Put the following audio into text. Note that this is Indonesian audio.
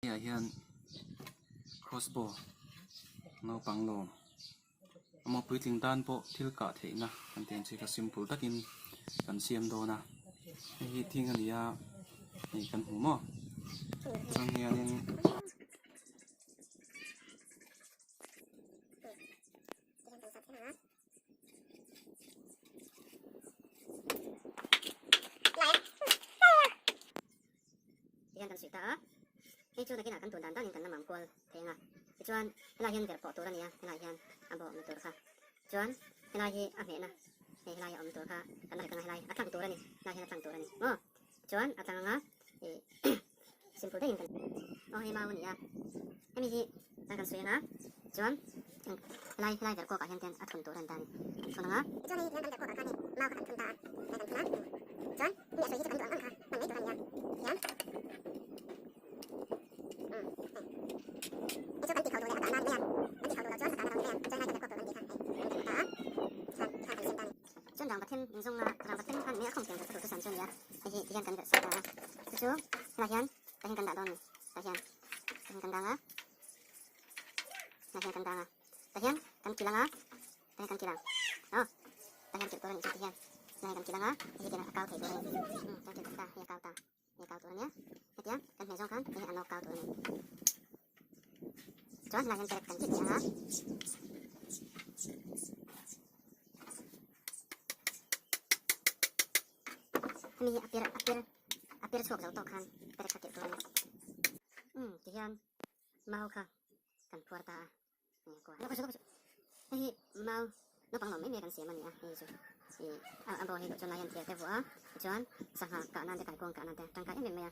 Này hiện crossbow nó bằng lồng mà bữa tiếng đàn bộ thiếu cả thế na anh tiền chỉ có simple takin cần xem đồ na thì thiên anh ya thì cần hú mò sang nhà nên hiện cần sửa ta cái chỗ này cái nào cần tuần đàn cần làm quần thế nga cái chỗ này hiện việc bỏตัวnày cái này hiện ăn bỏ mộtตัวkhác chỗ cái này thì ăn hết na cái này ănตัวkhác cái này ănตัวnày này hiện ănตัวnày chỗ ăn nga simple đấy kan oh mau ni ya ini ji akan sui na cuan lai dar ko ka hen ten atun toran dan kon nga cuan ni dan dar ko ka ni mau ka atun ta dan kan cuan ni sui ji kan tuan ka man ni toran ya ya itu kan tikau dulu ada ya nanti kalau cuan sekarang ya cuan lagi dar ko kan di kan ta cuan kan sen dan cuan dang batin zong na dang batin kan ni không tiền được tu san cuan ya ini dia kan dar sa itu lahian Tahin kanda doon. Tahin kanda nga. Tahin kanda nga. Tahin kan kilang nga. Tahin kan kilang. Oh. Tahin kito rin tahin. Tahin kan kilang nga. Tahin kina akaw tayo rin. Tahin kito ta. Ya kaw ta. Ya kaw to niya. At yan kan medyo kan. Tahin ano kaw to rin. Cuman lahin kerek kan kito nga. Kami apir suok sa utok kan. Perek sakit tuh. Tihan mau kah kan puarta. Nih kuah. Apa? Mau nó bằng mấy mẹ kan siam ya. Abo hidup cuman layan tiap cuman sangha kanan dekat kong kanan teh. Tangkai mẹ.